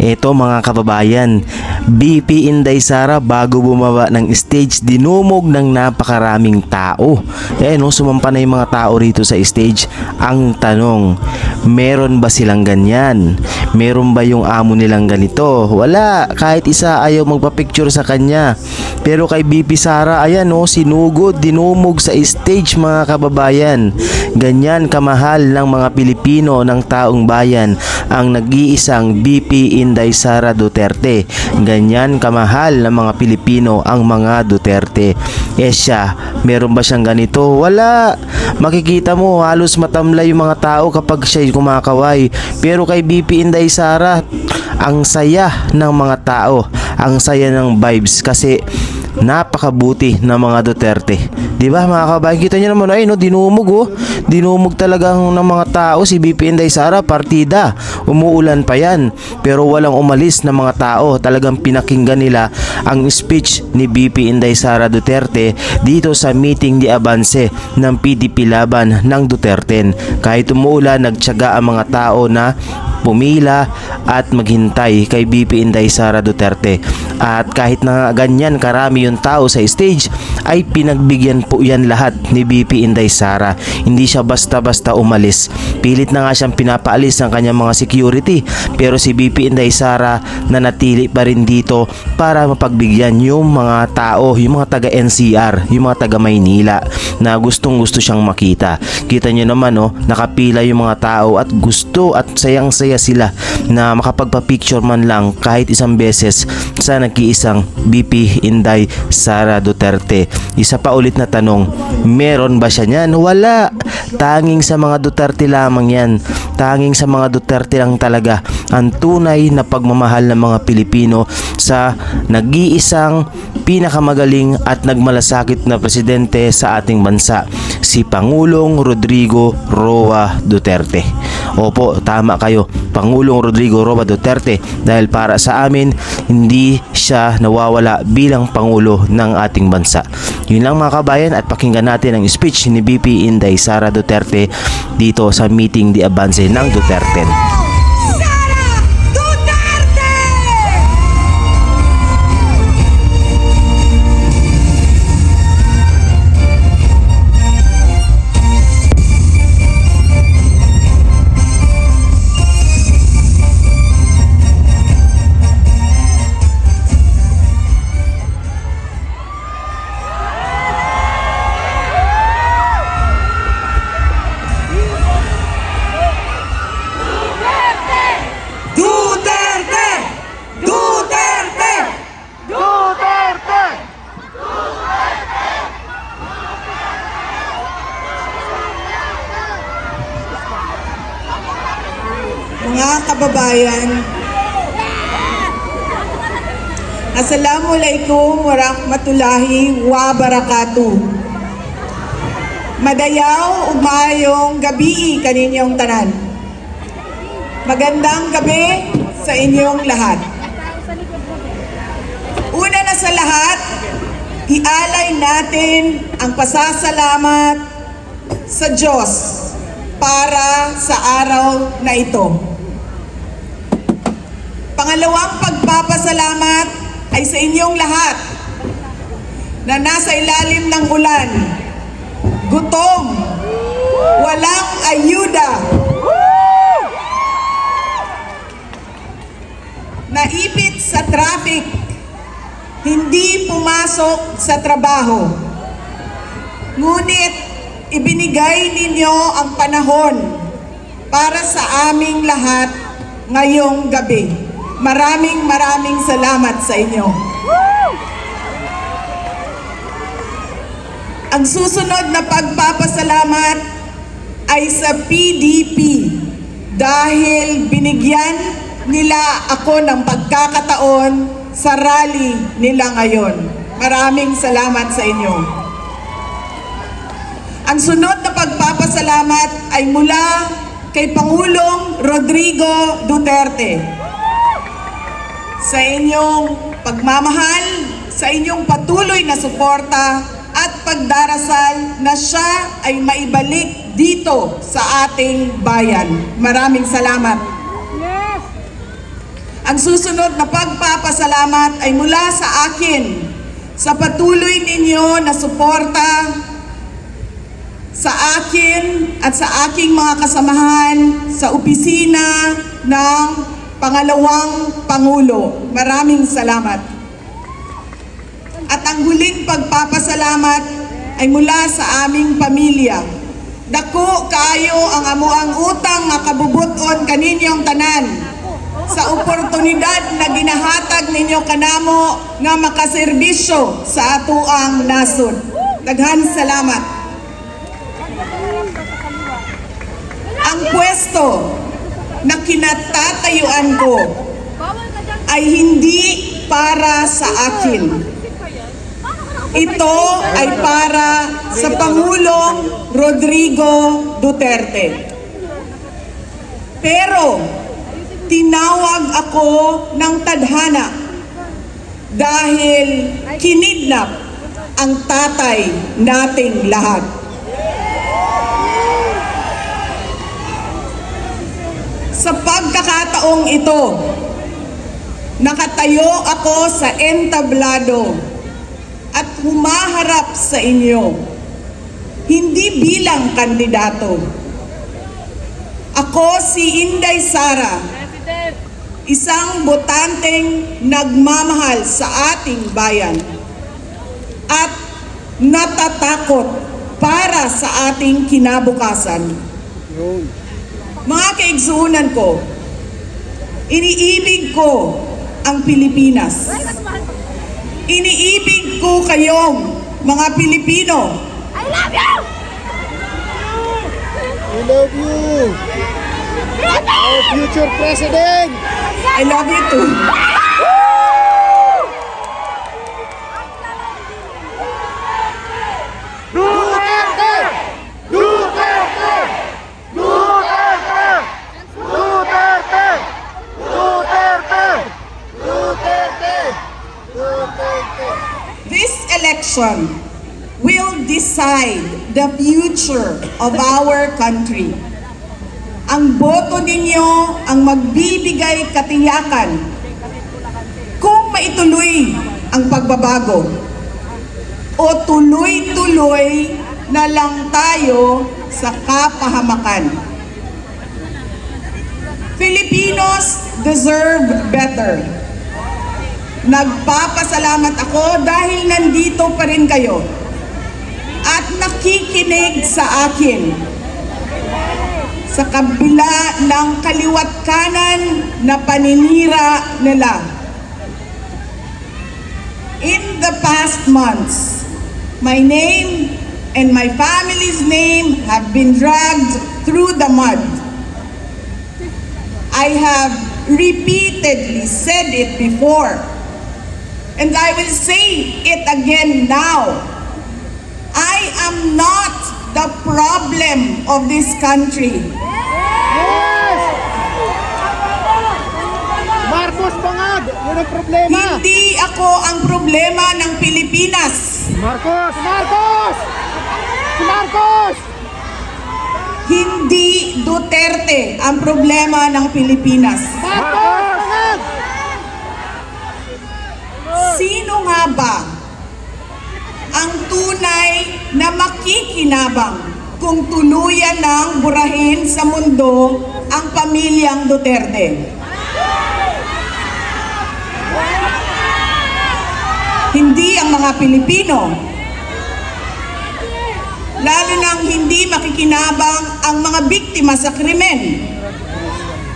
Eto mga kababayan, BP Inday Sara bago bumaba ng stage dinumog ng napakaraming tao. No, sumampa na yung mga tao rito sa stage. Ang tanong, meron ba silang ganyan? Meron ba yung amo nilang ganito? Wala, kahit isa ayaw magpa-picture sa kanya. Pero kay BP Sara, ayan sinugod, dinumog sa stage mga kababayan. Ganyan kamahal ng mga Pilipino ng taong bayan ang nag-iisang BP Inday Sara Duterte. Ganyan kamahal ng mga Pilipino ang mga Duterte. Siya, meron ba siyang ganito? Wala. Makikita mo halos matamlay yung mga tao kapag siya'y kumakaway. Pero kay BP Inday Sara, ang saya ng mga tao, ang saya ng vibes kasi napakabuti ng mga Duterte. 'Di ba mga kabayan? Kita niyo naman dinumog Dinumog talaga ng mga tao si BP Inday Sara, partida. Umuulan pa yan, pero walang umalis na mga tao. Talagang pinakinggan nila ang speech ni BP Inday Sara Duterte dito sa meeting di Avance ng PDP laban ng Duterte. Kahit umuulan, nagtiyaga ang mga tao na pumila at maghintay kay BP Inday Sara Duterte. At kahit na ganyan karami yung tao sa stage, ay pinagbigyan po yan lahat ni BP Inday Sara. Hindi siya basta-basta umalis. Pilit na nga siyang pinapaalis ng kanyang mga security, pero si BP Inday Sara nanatili pa rin dito para mapagbigyan yung mga tao, yung mga taga NCR, yung mga taga Maynila na gustong gusto siyang makita. Kita niyo naman nakapila yung mga tao at gusto at sayang-saya sila na makapagpa-picture man lang kahit isang beses sa nag-iisang BP Inday Sara Duterte. Isa pa ulit na tanong, meron ba siya niyan? Wala. Tanging sa mga Duterte lamang yan. Tanging sa mga Duterte lang talaga ang tunay na pagmamahal ng mga Pilipino sa nag-iisang pinakamagaling at nagmalasakit na presidente sa ating bansa, si Pangulong Rodrigo Roa Duterte. Opo, tama kayo, Pangulong Rodrigo Roa Duterte, dahil para sa amin hindi siya nawawala bilang Pangulo ng ating bansa. Yun lang mga kabayan, at pakinggan natin ang speech ni BP Inday Sara Duterte dito sa meeting di Avance ng Duterte. Mga kababayan, Assalamualaikum warahmatullahi wabarakatuh. Madayaw umayong gabi kaninyong tanan. Magandang gabi sa inyong lahat. Una na sa lahat, ialay natin ang pasasalamat sa Diyos para sa araw na ito. Pangalawang pagpapasalamat ay sa inyong lahat na nasa ilalim ng ulan, gutom, walang ayuda, naipit sa traffic, hindi pumasok sa trabaho. Ngunit ibinigay ninyo ang panahon para sa aming lahat ngayong gabi. Maraming salamat sa inyo. Ang susunod na pagpapasalamat ay sa PDP dahil binigyan nila ako ng pagkakataon sa rally nila ngayon. Maraming salamat sa inyo. Ang sunod na pagpapasalamat ay mula kay Pangulong Rodrigo Duterte. Sa inyong pagmamahal, sa inyong patuloy na suporta at pagdarasal na siya ay maibalik dito sa ating bayan. Maraming salamat. Ang susunod na pagpapasalamat ay mula sa akin sa patuloy ninyo na suporta sa akin at sa aking mga kasamahan sa opisina ng Pangalawang Pangulo. Maraming salamat. At ang huling pagpapasalamat ay mula sa aming pamilya. Dako kaayo ang amuang utang nga kabubuton kaninyong tanan sa oportunidad na ginahatag ninyo kanamo nga makaserbisyo sa atuang nasod. Daghan salamat. Ang pwesto na kinatatayuan ko ay hindi para sa akin. Ito ay para sa Pangulong Rodrigo Duterte. Pero tinawag ako ng tadhana dahil kinidnap ang tatay nating lahat. Sa pagkakataong ito, nakatayo ako sa entablado at humaharap sa inyo, hindi bilang kandidato. Ako si Inday Sara, isang botanteng nagmamahal sa ating bayan at natatakot para sa ating kinabukasan. Mga kaigsuunan ko, iniibig ko ang Pilipinas. Iniibig ko kayong mga Pilipino. I love you! We love you! Our future president! I love you too. Duterte! Duterte! Duterte! Duterte! Duterte! Duterte! Duterte! This election will decide the future of our country. Ang boto ninyo ang magbibigay katiyakan kung maituloy ang pagbabago o tuloy-tuloy na lang tayo sa kapahamakan. Filipinos deserve better. Nagpapasalamat ako dahil nandito pa rin kayo at nakikinig sa akin sa kabila ng kaliwat kanan na paninira nila. In the past months, my name and my family's name have been dragged through the mud. I have repeatedly said it before, and I will say it again now. I am not the problem of this country. Yes! Marcos Bangag! Yun ang problema! Hindi ako ang problema ng Pilipinas. Marcos! Marcos! Si Marcos! Hindi Duterte ang problema ng Pilipinas. Marcos! Bangag! Sino nga ba ang tunay na makikinabang kung tuluyan ng burahin sa mundo ang pamilyang Duterte? Hindi ang mga Pilipino. Lalo nang hindi makikinabang ang mga biktima sa krimen,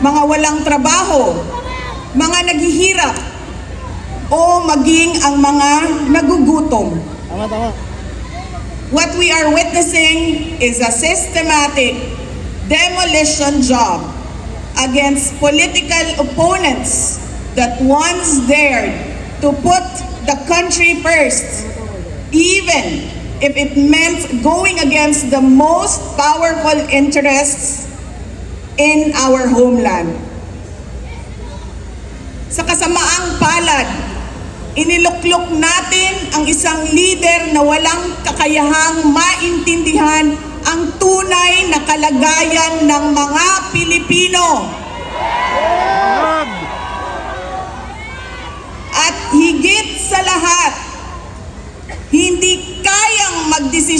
mga walang trabaho, mga naghihirap, o maging ang mga nagugutom. Tama, tama. What we are witnessing is a systematic demolition job against political opponents that once dared to put the country first, even if it meant going against the most powerful interests in our homeland. Sa kasamaang palad, iniluklok natin ang isang leader na walang kakayahang maintindihan ang tunay na kalagayan ng mga Pilipino.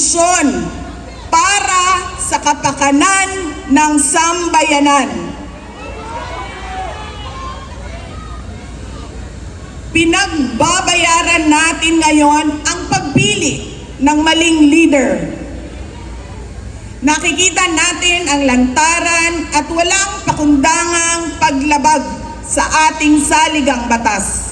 desisyon para sa kapakanan ng sambayanan. Pinagbabayaran natin ngayon ang pagpili ng maling leader. Nakikita natin ang lantaran at walang pakundangang paglabag sa ating saligang batas.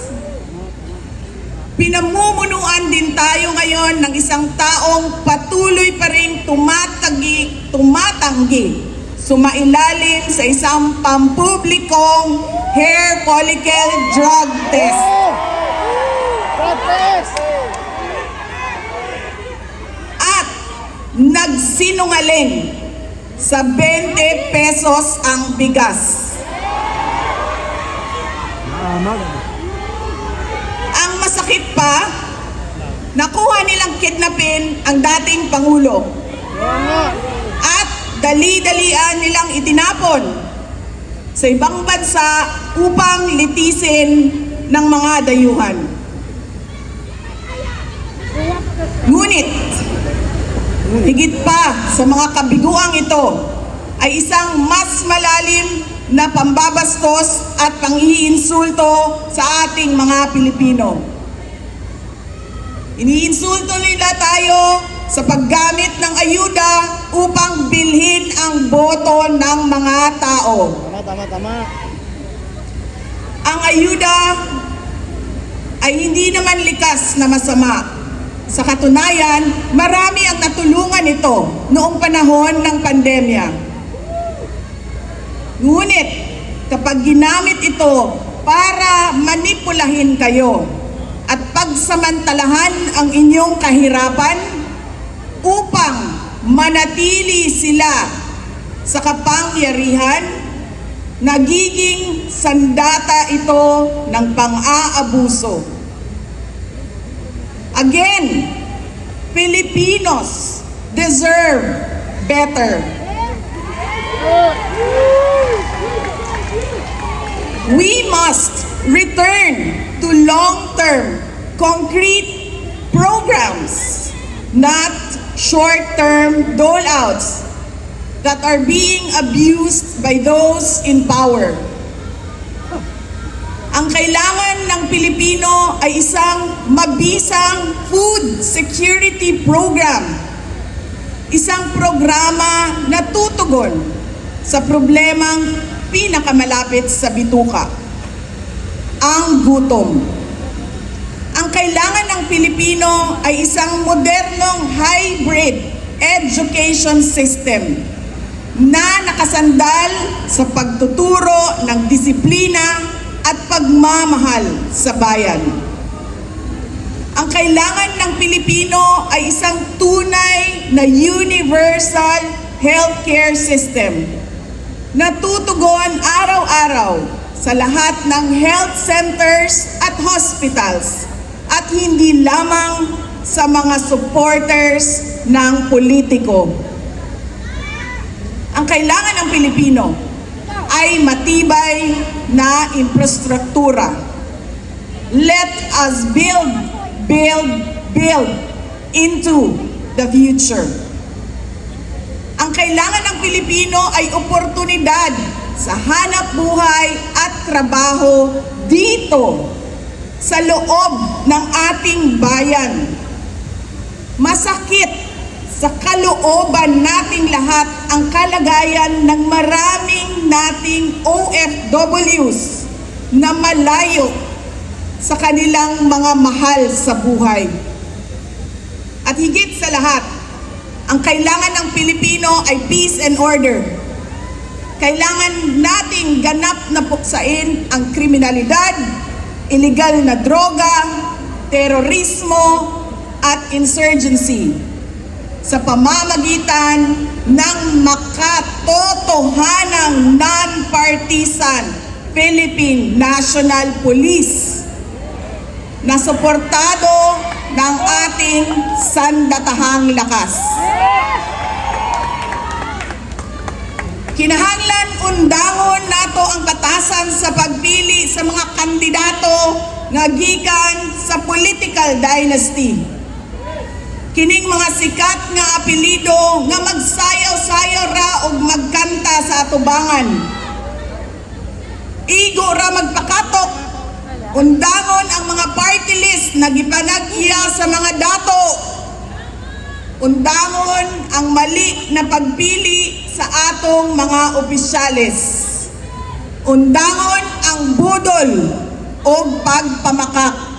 Pinamumunuan din tayo ngayon ng isang taong patuloy pa rin tumatanggi, sumailalim sa isang pampublikong hair follicle drug test. Protest! At nagsinungaling sa 20 pesos ang bigas. Ang masakit pa, nakuha nilang kidnapin ang dating Pangulo. At dali-dalian nilang itinapon sa ibang bansa upang litisin ng mga dayuhan. Ngunit, higit pa sa mga kabiguang ito ay isang mas malalim na pambabastos at pang-iinsulto sa ating mga Pilipino. Iniinsulto nila tayo sa paggamit ng ayuda upang bilhin ang boto ng mga tao. Tama. Ang ayuda ay hindi naman likas na masama. Sa katunayan, marami ang natulungan ito noong panahon ng pandemya. Ngunit, kapag ginamit ito para manipulahin kayo at pagsamantalahan ang inyong kahirapan upang manatili sila sa kapangyarihan, nagiging sandata ito ng pang-aabuso. Again, Filipinos deserve better. We must return to long-term, concrete programs, not short-term dole-outs that are being abused by those in power. Ang kailangan ng Pilipino ay isang mabisang food security program. Isang programa na tutugon sa problemang pinakamalapit sa bituka, ang gutom. Ang kailangan ng Pilipino ay isang modernong hybrid education system na nakasandal sa pagtuturo ng disiplina at pagmamahal sa bayan. Ang kailangan ng Pilipino ay isang tunay na universal healthcare system na tutugon araw-araw sa lahat ng health centers at hospitals at hindi lamang sa mga supporters ng politiko. Ang kailangan ng Pilipino ay matibay na infrastruktura. Let us build into the future. Ang kailangan ng Pilipino ay oportunidad sa hanap buhay at trabaho dito sa loob ng ating bayan. Masakit sa kalooban nating lahat ang kalagayan ng maraming nating OFWs na malayo sa kanilang mga mahal sa buhay. At higit sa lahat, ang kailangan ng Pilipino ay peace and order. Kailangan nating ganap na puksain ang kriminalidad, illegal na droga, terorismo, at insurgency sa pamamagitan ng makatotohanang non-partisan Philippine National Police na suportado ng ating sandatahang lakas. Kinahanglan undangon nato ang batasan sa pagpili sa mga kandidato nga gikan sa political dynasty. kining mga sikat nga apelido nga magsayaw-sayaw ra og magkanta sa atubangan. Igo ra magpakatok, undangon ang mga party list na gipanagya sa mga dato. Undangon ang mali na pagpili sa atong mga opisyales. Undangon ang budol o pagpamakak.